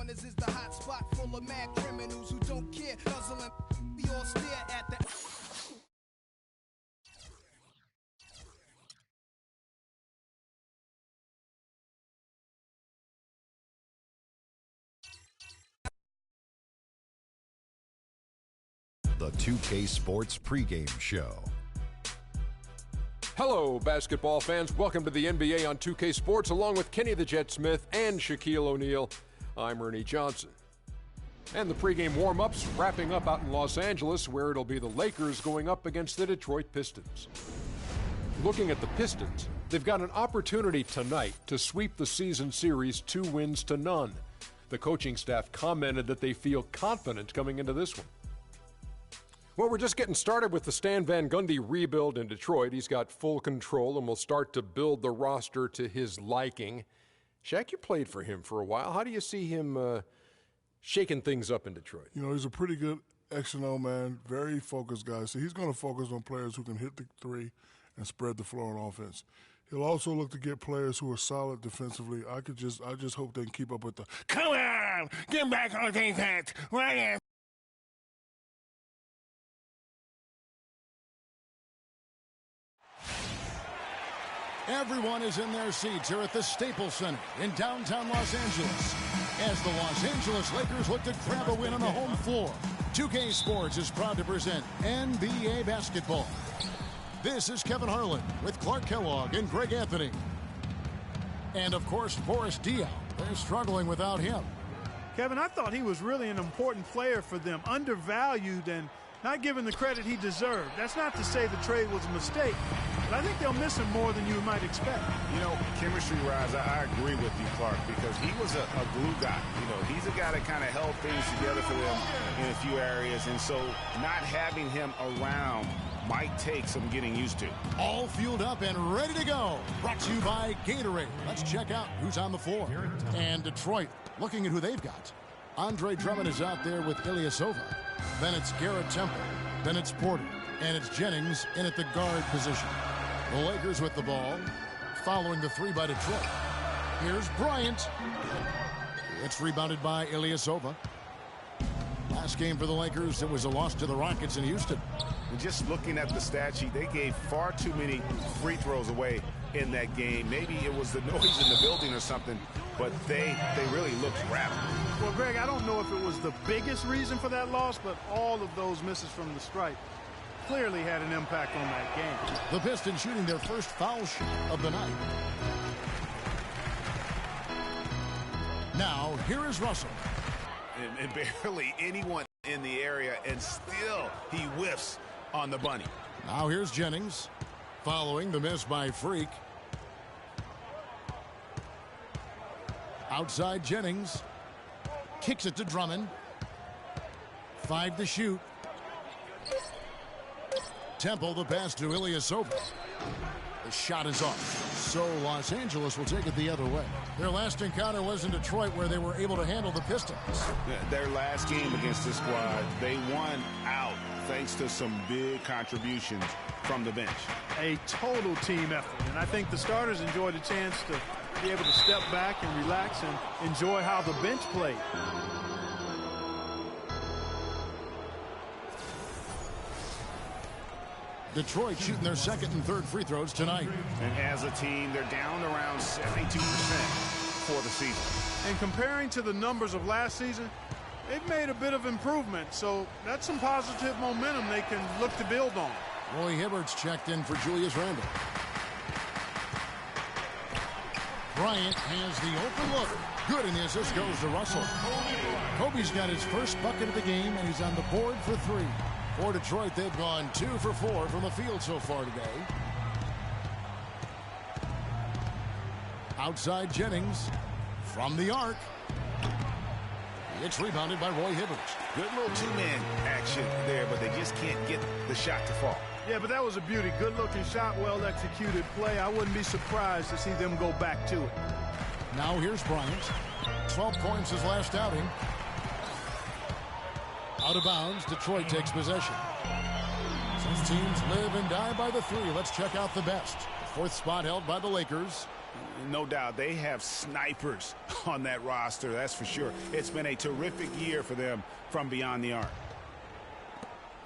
corners is the hot spot full of mad criminals who don't care. Nuzzling, we all stare at the. The 2K Sports pregame show. Hello, basketball fans. Welcome to the NBA on 2K Sports, along with Kenny the Jet Smith and Shaquille O'Neal. I'm Ernie Johnson. And the pregame warm-ups wrapping up out in Los Angeles, where it'll be the Lakers going up against the Detroit Pistons. Looking at the Pistons, they've got an opportunity tonight to sweep the season series 2 wins to none. The coaching staff commented that they feel confident coming into this one. Well, we're just getting started with the Stan Van Gundy rebuild in Detroit. He's got full control and will start to build the roster to his liking. Shaq, you played for him for a while. How do you see him shaking things up in Detroit? You know, he's a pretty good X&O man, very focused guy. So he's going to focus on players who can hit the three and spread the floor on offense. He'll also look to get players who are solid defensively. I just hope they can keep up with the, come on, get back on defense, right? Everyone is in their seats here at the Staples Center in downtown Los Angeles as the Los Angeles Lakers look to grab a win on the home floor. 2K Sports is proud to present NBA basketball. This is Kevin Harlan with Clark Kellogg and Greg Anthony. And, of course, Boris Diaw. They're struggling without him. Kevin, I thought he was really an important player for them, undervalued and not given the credit he deserved. That's not to say the trade was a mistake, but I think they'll miss him more than you might expect. You know, chemistry-wise, I agree with you, Clark, because he was a glue guy. You know, he's a guy that kind of held things together for them in a few areas, and so not having him around might take some getting used to. All fueled up and ready to go. Brought to you by Gatorade. Let's check out who's on the floor. And Detroit, looking at who they've got. Andre Drummond is out there with Ilyasova. Then it's Garrett Temple. Then it's Porter. And it's Jennings in at the guard position. The Lakers with the ball, following the three by Detroit. Here's Bryant. It's rebounded by Ilyasova. Last game for the Lakers, it was a loss to the Rockets in Houston. And just looking at the stat sheet, they gave far too many free throws away in that game. Maybe it was the noise in the building or something, but they really looked rattled. Well, Greg, I don't know if it was the biggest reason for that loss, but all of those misses from the stripe clearly had an impact on that game. The Pistons shooting their first foul shot of the night. Now, here is Russell. And barely anyone in the area, and still he whiffs on the bunny. Now here's Jennings, following the miss by Freak. Outside Jennings. Kicks it to Drummond. 5 to shoot. Temple, the pass to Ilyasova. The shot is off. So Los Angeles will take it the other way. Their last encounter was in Detroit, where they were able to handle the Pistons. Their last game against this squad, they won out thanks to some big contributions from the bench. A total team effort, and I think the starters enjoyed a chance to be able to step back and relax and enjoy how the bench played. Detroit shooting their second and third free throws tonight. And as a team, they're down around 72% for the season. And comparing to the numbers of last season, they've made a bit of improvement, so that's some positive momentum they can look to build on. Roy Hibbert's checked in for Julius Randle. Bryant has the open look. Good, and the assist goes to Russell. Kobe's got his first bucket of the game, and he's on the board for 3. For Detroit, they've gone 2 for 4 from the field so far today. Outside Jennings from the arc. It's rebounded by Roy Hibbert. Good little two-man action there, but they just can't get the shot to fall. Yeah, but that was a beauty. Good-looking shot, well-executed play. I wouldn't be surprised to see them go back to it. Now here's Bryant. 12 points his last outing. Out of bounds, Detroit takes possession. Some teams live and die by the 3. Let's check out the best. The 4th spot held by the Lakers. No doubt they have snipers on that roster, that's for sure. It's been a terrific year for them from beyond the arc.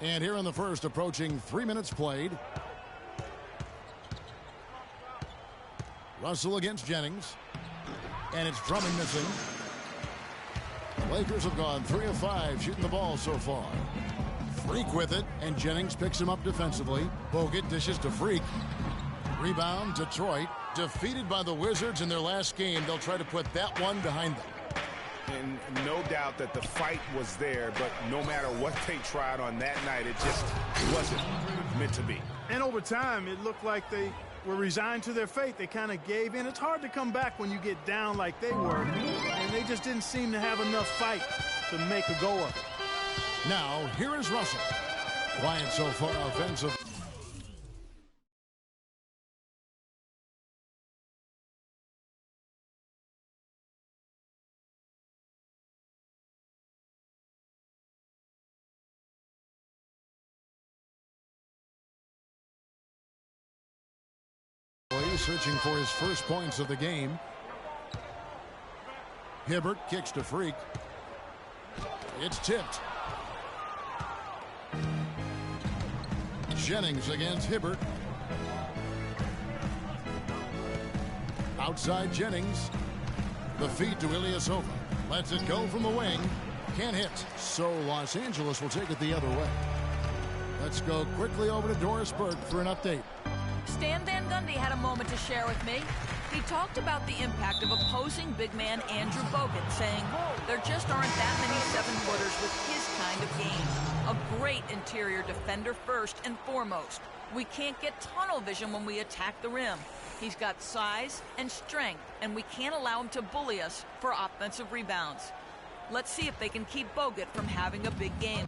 And here in the first, approaching 3 minutes played. Russell against Jennings. And it's Drummond missing. The Lakers have gone 3 of 5 shooting the ball so far. Freak with it, and Jennings picks him up defensively. Bogut dishes to Freak. Rebound, Detroit. Defeated by the Wizards in their last game. They'll try to put that one behind them. And no doubt that the fight was there, but no matter what they tried on that night, it just wasn't meant to be. And over time, it looked like they were resigned to their fate. They kind of gave in. It's hard to come back when you get down like they were, and they just didn't seem to have enough fight to make a go of it. Now, here is Russell. Bryant so far offensive. Searching for his first points of the game. Hibbert kicks to Freak. It's tipped. Jennings against Hibbert. Outside Jennings. The feed to Ilyasova. Lets it go from the wing. Can't hit. So Los Angeles will take it the other way. Let's go quickly over to Doris Burke for an update. Stan Van Gundy had a moment to share with me. He talked about the impact of opposing big man Andrew Bogut, saying there just aren't that many seven-footers with his kind of game. A great interior defender first and foremost. We can't get tunnel vision when we attack the rim. He's got size and strength, and we can't allow him to bully us for offensive rebounds. Let's see if they can keep Bogut from having a big game.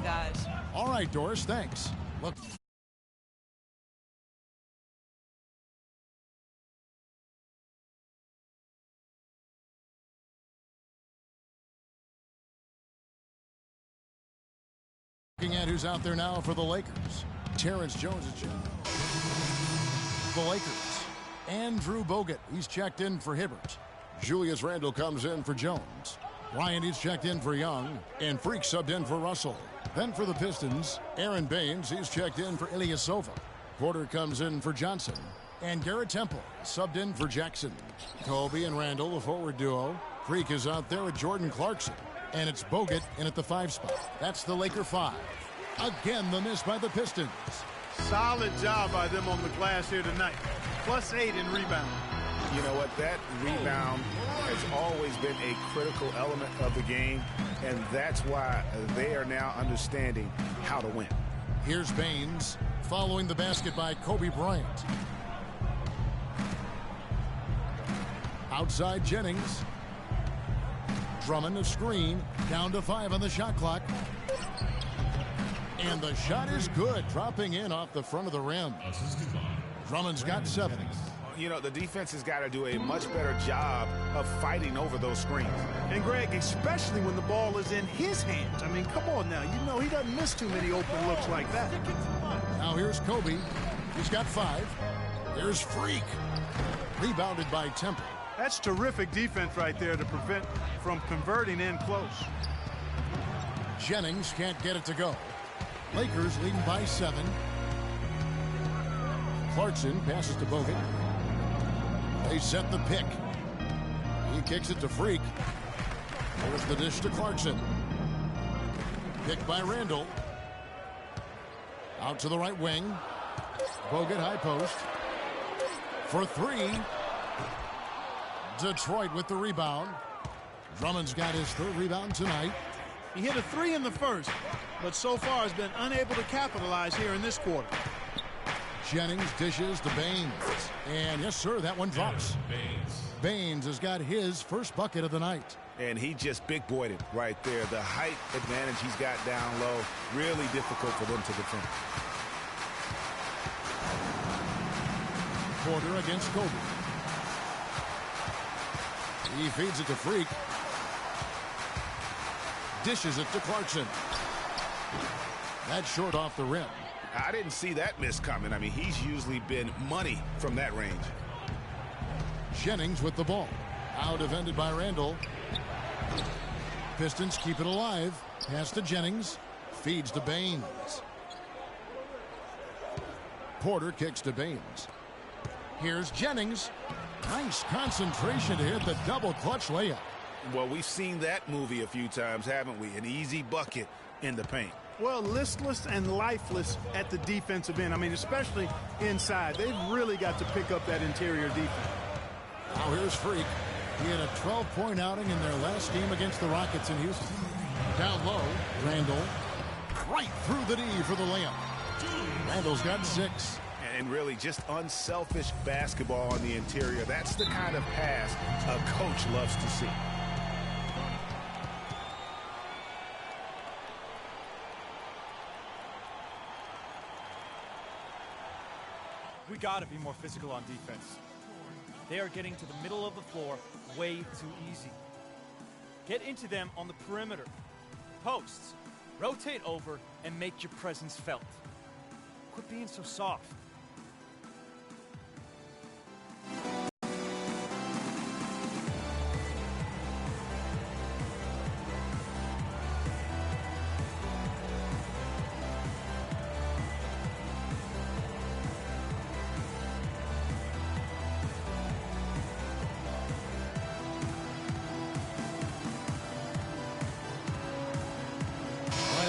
Guys. All right, Doris, thanks. Look. Looking at who's out there now for the Lakers. Terrence Jones is the Lakers. Andrew Bogut, he's checked in for Hibbert. Julius Randle comes in for Jones. Bryant is checked in for Young, and Freak subbed in for Russell. Then for the Pistons, Aaron Baines, he's checked in for Ilyasova. Porter comes in for Johnson, and Garrett Temple subbed in for Jackson. Kobe and Randall, the forward duo. Freak is out there with Jordan Clarkson, and it's Bogut in at the 5 spot. That's the Laker 5. Again, the miss by the Pistons. Solid job by them on the glass here tonight. +8 in rebound. You know what? That rebound has always been a critical element of the game, and that's why they are now understanding how to win. Here's Baines following the basket by Kobe Bryant. Outside Jennings. Drummond a screen. Down to 5 on the shot clock. And the shot is good, dropping in off the front of the rim. Drummond's got 7. You know, the defense has got to do a much better job of fighting over those screens. And Greg, especially when the ball is in his hands. I mean, come on now. You know he doesn't miss too many open looks like that. Now here's Kobe. He's got 5. There's Freak. Rebounded by Temple. That's terrific defense right there to prevent from converting in close. Jennings can't get it to go. Lakers leading by 7. Clarkson passes to Bogut. They set the pick. He kicks it to Freak. There's the dish to Clarkson. Picked by Randall. Out to the right wing. Bogut high post. For 3. Detroit with the rebound. Drummond's got his 3rd rebound tonight. He hit a 3 in the first, but so far has been unable to capitalize here in this quarter. Jennings dishes to Baines. And yes, sir, that one drops. Baines has got his first bucket of the night. And he just big-boyed it right there. The height advantage he's got down low, really difficult for them to defend. Porter against Kobe. He feeds it to Freak. Dishes it to Clarkson. That's short off the rim. I didn't see that miss coming. I mean, he's usually been money from that range. Jennings with the ball. Now defended by Randall. Pistons keep it alive. Pass to Jennings. Feeds to Baines. Porter kicks to Baines. Here's Jennings. Nice concentration to hit the double clutch layup. Well, we've seen that movie a few times, haven't we? An easy bucket in the paint. Well, listless and lifeless at the defensive end. I mean, especially inside. They've really got to pick up that interior defense. Now here's Freak. He had a 12-point outing in their last game against the Rockets in Houston. Down low, Randall. Right through the D for the layup. Randall's got 6. And really just unselfish basketball on the interior. That's the kind of pass a coach loves to see. We got to be more physical on defense. They are getting to the middle of the floor way too easy. Get into them on the perimeter. Posts. Rotate over and make your presence felt. Quit being so soft.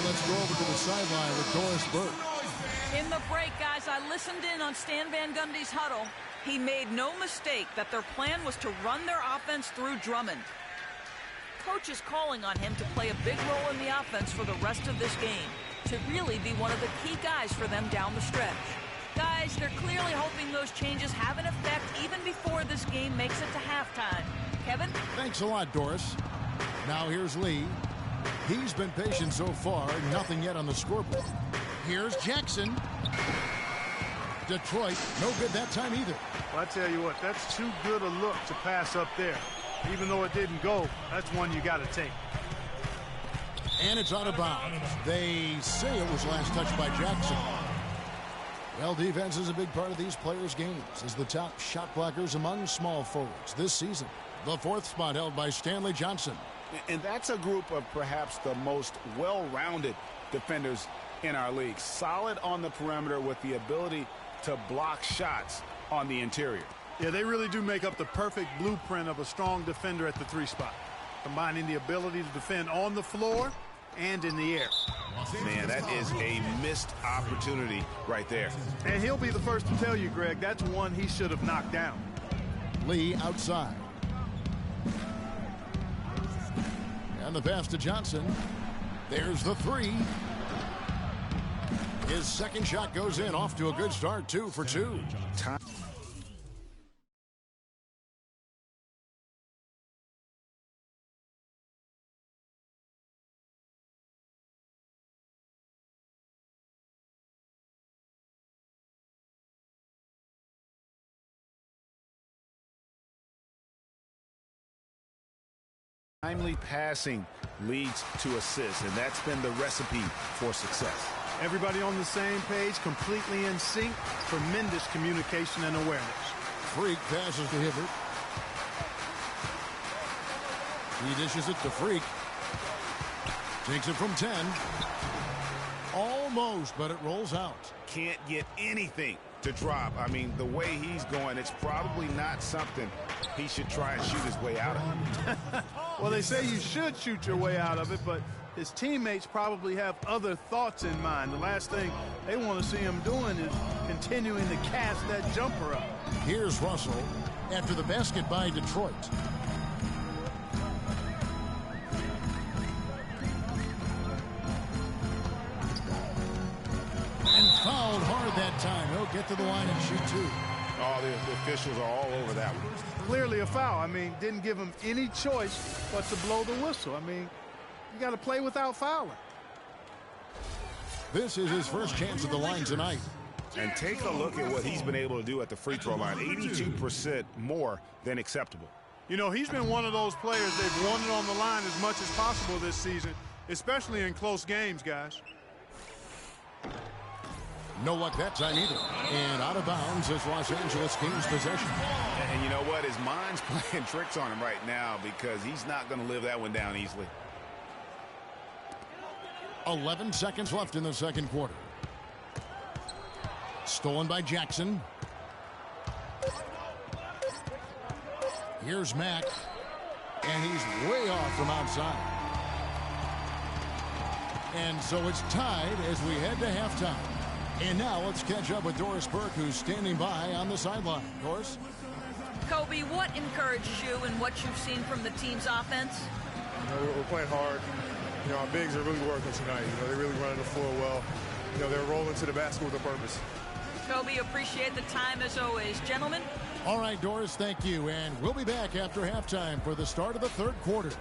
Let's go over to the sideline with Doris Burke. In the break, guys, I listened in on Stan Van Gundy's huddle. He made no mistake that their plan was to run their offense through Drummond. Coach is calling on him to play a big role in the offense for the rest of this game, to really be one of the key guys for them down the stretch. Guys, they're clearly hoping those changes have an effect even before this game makes it to halftime. Kevin? Thanks a lot, Doris. Now here's Lee. He's been patient so far, nothing yet on the scoreboard. Here's Jackson. Detroit, no good that time either. Well, I tell you what, that's too good a look to pass up there. Even though it didn't go, that's one you got to take. And it's out of bounds. They say it was last touched by Jackson. Well, defense is a big part of these players' games as the top shot blockers among small forwards this season. The 4th spot held by Stanley Johnson. And that's a group of perhaps the most well-rounded defenders in our league. Solid on the perimeter with the ability to block shots on the interior. Yeah, they really do make up the perfect blueprint of a strong defender at the 3 spot, combining the ability to defend on the floor and in the air. Man, that is a missed opportunity right there. And he'll be the first to tell you, Greg, that's one he should have knocked down. Lee outside. And the pass to Johnson. There's the 3. His second shot goes in, off to a good start, 2 for 2. Timely passing leads to assists, and that's been the recipe for success. Everybody on the same page, completely in sync, tremendous communication and awareness. Freak passes to Hibbert. He dishes it to Freak. Takes it from 10. Almost, but it rolls out. Can't get anything to drop. I mean, the way he's going, it's probably not something he should try and shoot his way out of. Well, they say you should shoot your way out of it, but his teammates probably have other thoughts in mind. The last thing they want to see him doing is continuing to cast that jumper up. Here's Russell after the basket by Detroit. And fouled hard that time. He'll get to the line and shoot 2. Oh, the officials are all over that one. Clearly a foul. I mean, didn't give him any choice but to blow the whistle. I mean, you got to play without fouling. This is his first chance at the line tonight. And take a look at what he's been able to do at the free throw line. 82% more than acceptable. You know, he's been one of those players they've wanted on the line as much as possible this season, especially in close games, guys. No luck that time either. And out of bounds is Los Angeles Kings possession. And you know what? His mind's playing tricks on him right now because he's not going to live that one down easily. 11 seconds left in the second quarter. Stolen by Jackson. Here's Mack. And he's way off from outside. And so it's tied as we head to halftime. And now let's catch up with Doris Burke, who's standing by on the sideline. Doris? Kobe, what encourages you in what you've seen from the team's offense? You know, we're playing hard. You know, our bigs are really working tonight. You know, they're really running the floor well. You know, they're rolling to the basket with a purpose. Kobe, appreciate the time as always. Gentlemen? All right, Doris, thank you. And we'll be back after halftime for the start of the third quarter.